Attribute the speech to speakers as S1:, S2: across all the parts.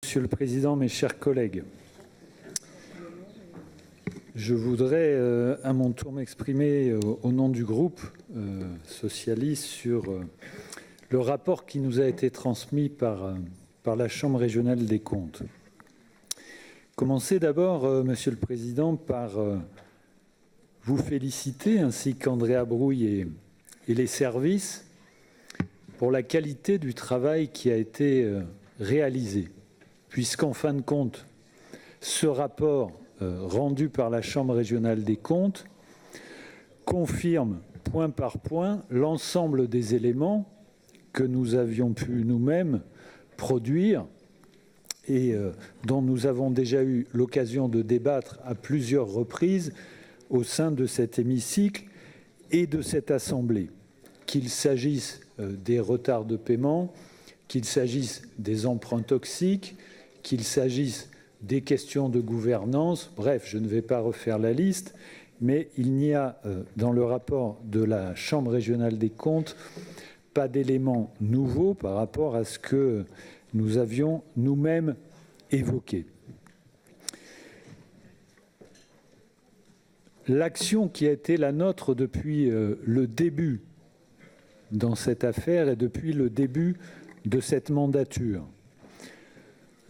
S1: Monsieur le Président, mes chers collègues, je voudrais à mon tour m'exprimer au nom du groupe socialiste sur le rapport qui nous a été transmis par la Chambre régionale des comptes. Commencez d'abord, Monsieur le Président, par vous féliciter, ainsi qu'Andrea Brouille et les services, pour la qualité du travail qui a été réalisé, puisqu'en fin de compte, ce rapport rendu par la Chambre régionale des comptes confirme point par point l'ensemble des éléments que nous avions pu nous-mêmes produire et dont nous avons déjà eu l'occasion de débattre à plusieurs reprises au sein de cet hémicycle et de cette Assemblée, qu'il s'agisse des retards de paiement, qu'il s'agisse des emprunts toxiques, qu'il s'agisse des questions de gouvernance. Bref, je ne vais pas refaire la liste, mais il n'y a dans le rapport de la Chambre régionale des comptes pas d'éléments nouveaux par rapport à ce que nous avions nous-mêmes évoqué. L'action qui a été la nôtre depuis le début dans cette affaire et depuis le début de cette mandature,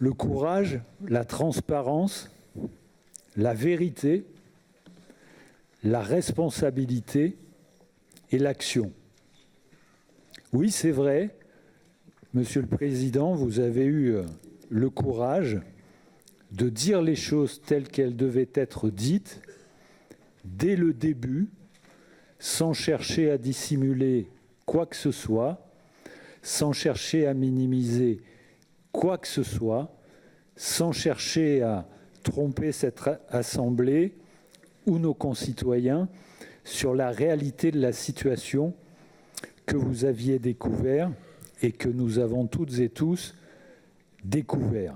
S1: le courage, la transparence, la vérité, la responsabilité et l'action. Oui, c'est vrai, Monsieur le Président, vous avez eu le courage de dire les choses telles qu'elles devaient être dites dès le début, sans chercher à dissimuler quoi que ce soit, sans chercher à minimiser quoi que ce soit, sans chercher à tromper cette Assemblée ou nos concitoyens sur la réalité de la situation que vous aviez découvert et que nous avons toutes et tous découvert.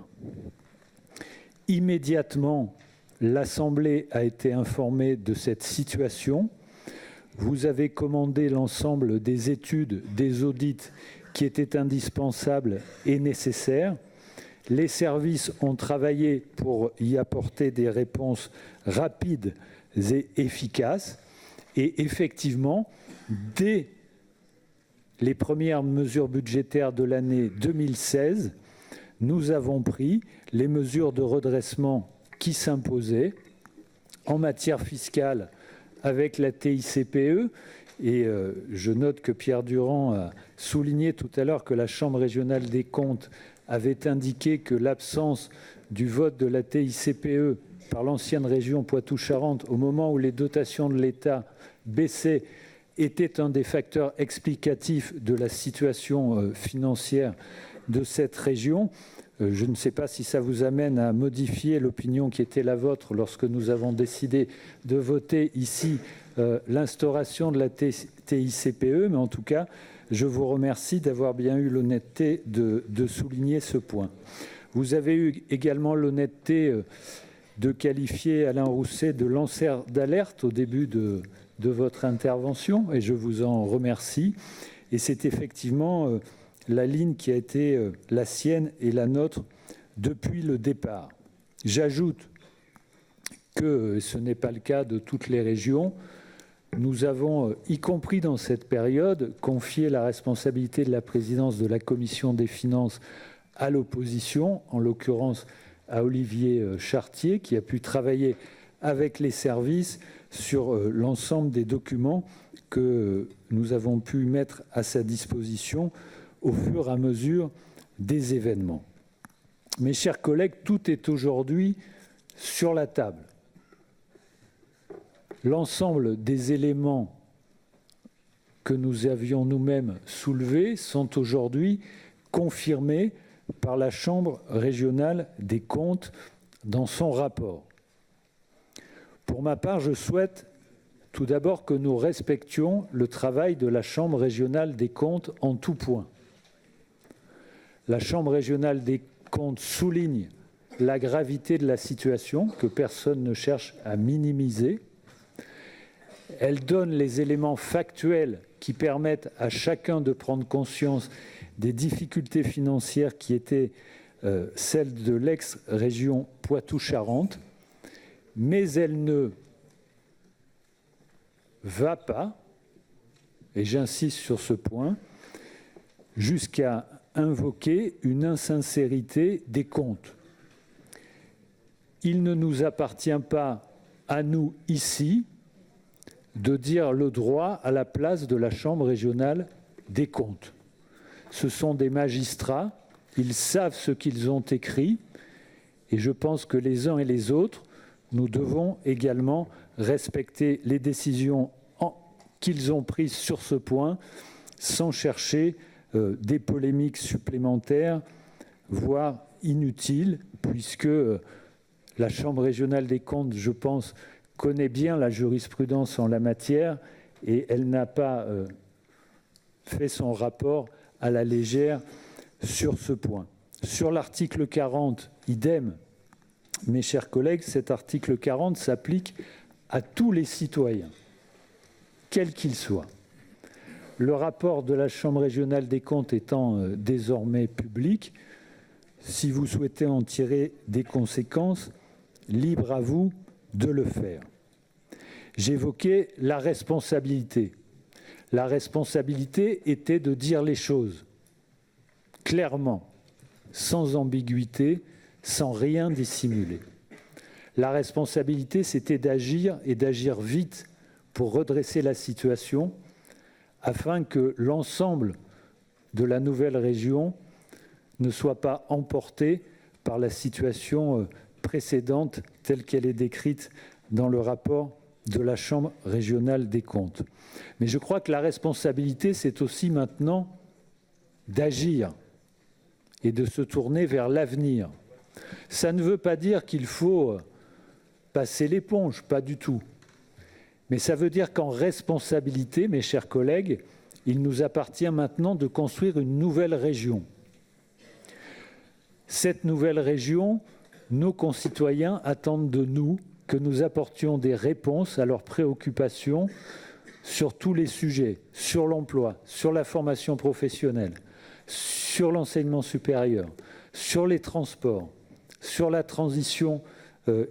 S1: Immédiatement, l'Assemblée a été informée de cette situation. Vous avez commandé l'ensemble des études, des audits qui étaient indispensables et nécessaires. Les services ont travaillé pour y apporter des réponses rapides et efficaces. Et effectivement, dès les premières mesures budgétaires de l'année 2016, nous avons pris les mesures de redressement qui s'imposaient en matière fiscale avec la TICPE. Et je note que Pierre Durand a souligné tout à l'heure que la Chambre régionale des comptes avait indiqué que l'absence du vote de la TICPE par l'ancienne région Poitou-Charentes au moment où les dotations de l'État baissaient était un des facteurs explicatifs de la situation financière de cette région. Je ne sais pas si ça vous amène à modifier l'opinion qui était la vôtre lorsque nous avons décidé de voter ici l'instauration de la TICPE, mais en tout cas, je vous remercie d'avoir bien eu l'honnêteté de souligner ce point. Vous avez eu également l'honnêteté de qualifier Alain Rousset de lanceur d'alerte au début de votre intervention, et je vous en remercie. Et c'est effectivement la ligne qui a été la sienne et la nôtre depuis le départ. J'ajoute que ce n'est pas le cas de toutes les régions. Nous avons, y compris dans cette période, confié la responsabilité de la présidence de la Commission des finances à l'opposition, en l'occurrence à Olivier Chartier, qui a pu travailler avec les services sur l'ensemble des documents que nous avons pu mettre à sa disposition au fur et à mesure des événements. Mes chers collègues, tout est aujourd'hui sur la table. L'ensemble des éléments que nous avions nous-mêmes soulevés sont aujourd'hui confirmés par la Chambre régionale des comptes dans son rapport. Pour ma part, je souhaite tout d'abord que nous respections le travail de la Chambre régionale des comptes en tout point. La Chambre régionale des comptes souligne la gravité de la situation que personne ne cherche à minimiser. Elle donne les éléments factuels qui permettent à chacun de prendre conscience des difficultés financières qui étaient celle de l'ex-région Poitou-Charentes, mais elle ne va pas, et j'insiste sur ce point, jusqu'à invoquer une insincérité des comptes. Il ne nous appartient pas, à nous ici, de dire le droit à la place de la Chambre régionale des comptes. Ce sont des magistrats, ils savent ce qu'ils ont écrit, et je pense que les uns et les autres, nous devons également respecter les décisions qu'ils ont prises sur ce point, sans chercher des polémiques supplémentaires, voire inutiles, puisque la Chambre régionale des comptes, je pense, connaît bien la jurisprudence en la matière et elle n'a pas fait son rapport à la légère sur ce point. Sur l'article 40, idem, mes chers collègues, cet article 40 s'applique à tous les citoyens, quels qu'ils soient. Le rapport de la Chambre régionale des comptes étant désormais public, si vous souhaitez en tirer des conséquences, libre à vous de le faire. J'évoquais la responsabilité. La responsabilité était de dire les choses clairement, sans ambiguïté, sans rien dissimuler. La responsabilité, c'était d'agir et d'agir vite pour redresser la situation afin que l'ensemble de la nouvelle région ne soit pas emporté par la situation précédente telle qu'elle est décrite dans le rapport de la Chambre régionale des comptes. Mais je crois que la responsabilité, c'est aussi maintenant d'agir et de se tourner vers l'avenir. Ça ne veut pas dire qu'il faut passer l'éponge, pas du tout. Mais ça veut dire qu'en responsabilité, mes chers collègues, il nous appartient maintenant de construire une nouvelle région. Cette nouvelle région, nos concitoyens attendent de nous que nous apportions des réponses à leurs préoccupations sur tous les sujets, sur l'emploi, sur la formation professionnelle, sur l'enseignement supérieur, sur les transports, sur la transition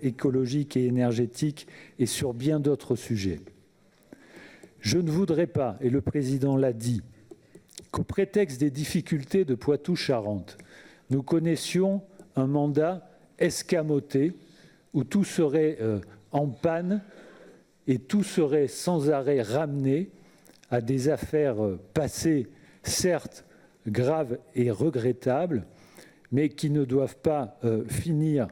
S1: écologique et énergétique et sur bien d'autres sujets. Je ne voudrais pas, et le président l'a dit, qu'au prétexte des difficultés de Poitou-Charentes, nous connaissions un mandat escamoté où tout serait en panne et tout serait sans arrêt ramené à des affaires passées, certes graves et regrettables, mais qui ne doivent pas finir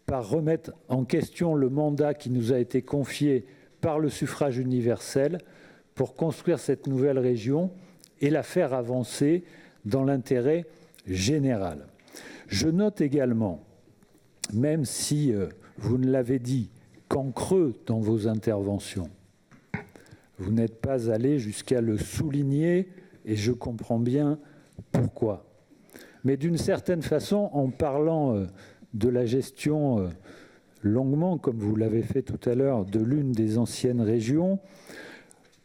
S1: par remettre en question le mandat qui nous a été confié par le suffrage universel pour construire cette nouvelle région et la faire avancer dans l'intérêt général. Je note également, même si vous ne l'avez dit qu'en creux dans vos interventions, vous n'êtes pas allé jusqu'à le souligner et je comprends bien pourquoi. Mais d'une certaine façon, en parlant de la gestion longuement, comme vous l'avez fait tout à l'heure, de l'une des anciennes régions,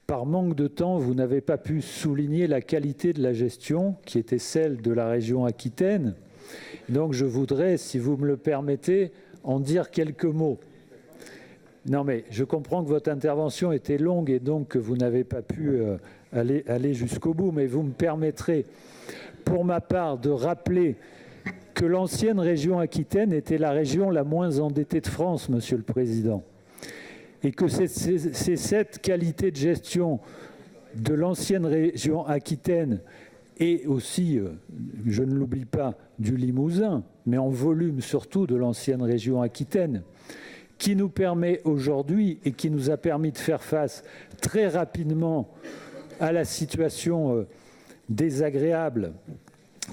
S1: par manque de temps, vous n'avez pas pu souligner la qualité de la gestion qui était celle de la région Aquitaine. Donc je voudrais, si vous me le permettez, en dire quelques mots. Non mais je comprends que votre intervention était longue et donc que vous n'avez pas pu aller jusqu'au bout, mais vous me permettrez, pour ma part, de rappeler que l'ancienne région Aquitaine était la région la moins endettée de France, Monsieur le Président. Et que c'est cette qualité de gestion de l'ancienne région Aquitaine et aussi, je ne l'oublie pas, du Limousin, mais en volume surtout de l'ancienne région Aquitaine, qui nous permet aujourd'hui et qui nous a permis de faire face très rapidement à la situation désagréable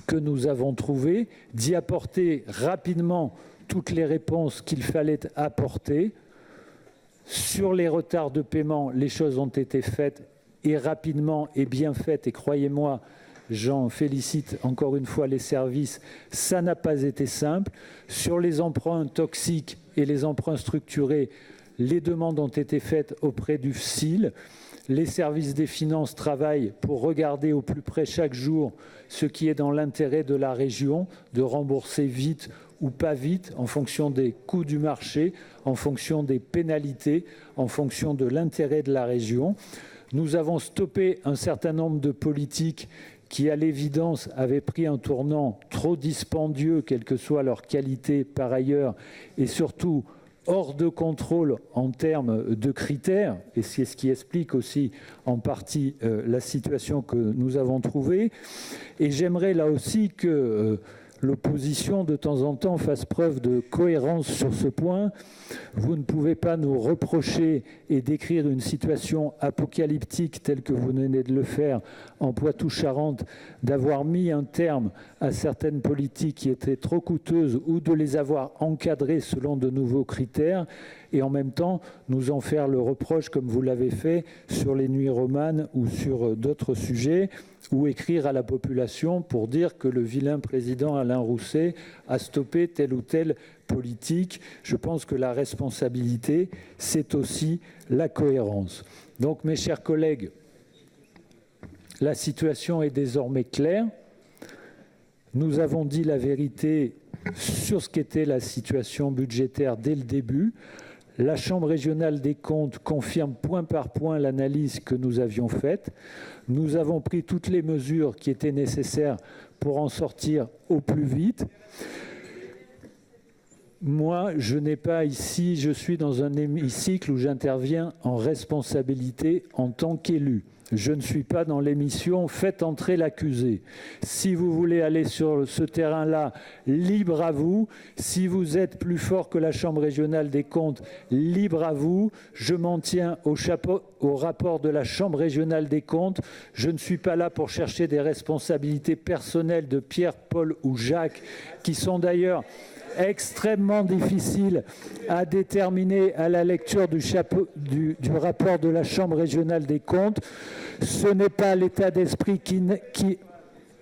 S1: que nous avons trouvée, d'y apporter rapidement toutes les réponses qu'il fallait apporter. Sur les retards de paiement, les choses ont été faites et rapidement et bien faites. Et croyez-moi, j'en félicite encore une fois les services, ça n'a pas été simple. Sur les emprunts toxiques et les emprunts structurés, les demandes ont été faites auprès du FSIL. Les services des finances travaillent pour regarder au plus près chaque jour ce qui est dans l'intérêt de la région, de rembourser vite ou pas vite, en fonction des coûts du marché, en fonction des pénalités, en fonction de l'intérêt de la région. Nous avons stoppé un certain nombre de politiques qui, à l'évidence, avaient pris un tournant trop dispendieux, quelle que soit leur qualité par ailleurs, et surtout hors de contrôle en termes de critères, et c'est ce qui explique aussi en partie la situation que nous avons trouvée. Et j'aimerais là aussi que l'opposition de temps en temps fasse preuve de cohérence sur ce point. Vous ne pouvez pas nous reprocher et décrire une situation apocalyptique telle que vous venez de le faire en Poitou-Charentes, d'avoir mis un terme à certaines politiques qui étaient trop coûteuses ou de les avoir encadrées selon de nouveaux critères, et en même temps nous en faire le reproche comme vous l'avez fait sur les nuits romanes ou sur d'autres sujets, ou écrire à la population pour dire que le vilain président Alain Rousset a stoppé telle ou telle politique. Je pense que la responsabilité, c'est aussi la cohérence. Donc, mes chers collègues, la situation est désormais claire. Nous avons dit la vérité sur ce qu'était la situation budgétaire dès le début. La Chambre régionale des comptes confirme point par point l'analyse que nous avions faite. Nous avons pris toutes les mesures qui étaient nécessaires pour en sortir au plus vite. Moi, je n'ai pas ici, je suis dans un hémicycle où j'interviens en responsabilité en tant qu'élu. Je ne suis pas dans l'émission « Faites entrer l'accusé ». Si vous voulez aller sur ce terrain-là, libre à vous. Si vous êtes plus fort que la Chambre régionale des comptes, libre à vous. Je m'en tiens au rapport de la Chambre régionale des comptes. Je ne suis pas là pour chercher des responsabilités personnelles de Pierre, Paul ou Jacques, qui sont d'ailleurs extrêmement difficile à déterminer à la lecture du rapport de la Chambre régionale des comptes. Ce n'est pas l'état d'esprit qui...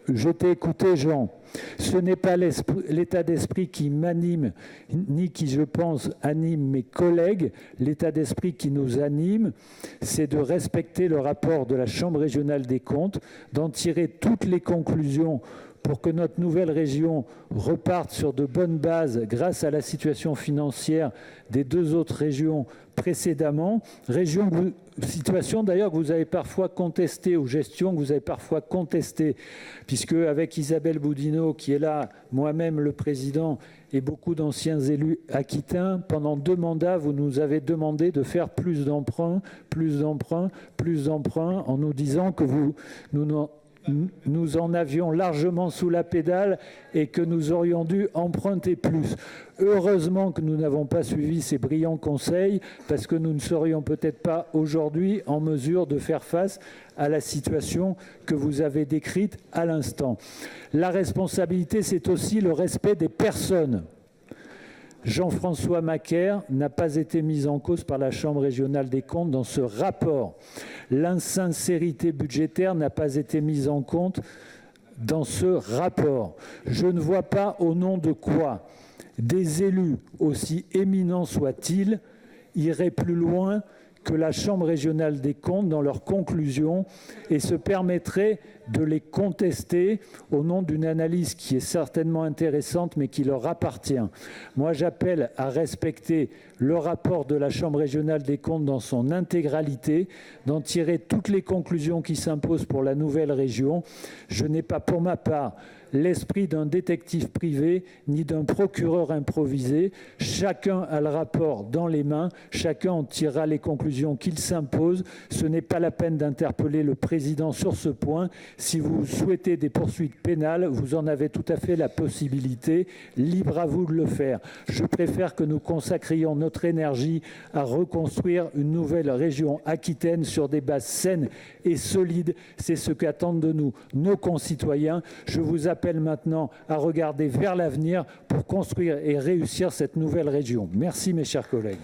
S1: Je t'ai écouté, Jean. Ce n'est pas l'état d'esprit qui m'anime, ni qui, je pense, anime mes collègues. L'état d'esprit qui nous anime, c'est de respecter le rapport de la Chambre régionale des comptes, d'en tirer toutes les conclusions pour que notre nouvelle région reparte sur de bonnes bases grâce à la situation financière des deux autres régions précédemment. Situation d'ailleurs que vous avez parfois contestée, ou gestion que vous avez parfois contestée, puisque avec Isabelle Boudinot, qui est là, moi-même le président, et beaucoup d'anciens élus aquitains, pendant 2 mandats, vous nous avez demandé de faire plus d'emprunts, en nous disant que nous en avions largement sous la pédale et que nous aurions dû emprunter plus. Heureusement que nous n'avons pas suivi ces brillants conseils, parce que nous ne serions peut-être pas aujourd'hui en mesure de faire face à la situation que vous avez décrite à l'instant. La responsabilité, c'est aussi le respect des personnes. Jean-François Macaire n'a pas été mis en cause par la Chambre régionale des comptes dans ce rapport. L'insincérité budgétaire n'a pas été mise en compte dans ce rapport. Je ne vois pas au nom de quoi des élus, aussi éminents soient-ils, iraient plus loin que la Chambre régionale des comptes dans leurs conclusions et se permettraient de les contester au nom d'une analyse qui est certainement intéressante mais qui leur appartient. Moi, j'appelle à respecter le rapport de la Chambre régionale des comptes dans son intégralité, d'en tirer toutes les conclusions qui s'imposent pour la nouvelle région. Je n'ai pas pour ma part l'esprit d'un détective privé ni d'un procureur improvisé. Chacun a le rapport dans les mains, chacun en tirera les conclusions qu'il s'impose. Ce n'est pas la peine d'interpeller le président sur ce point. Si vous souhaitez des poursuites pénales, vous en avez tout à fait la possibilité. Libre à vous de le faire. Je préfère que nous consacrions notre énergie à reconstruire une nouvelle région aquitaine sur des bases saines et solides. C'est ce qu'attendent de nous nos concitoyens. Je vous appelle maintenant à regarder vers l'avenir pour construire et réussir cette nouvelle région. Merci mes chers collègues.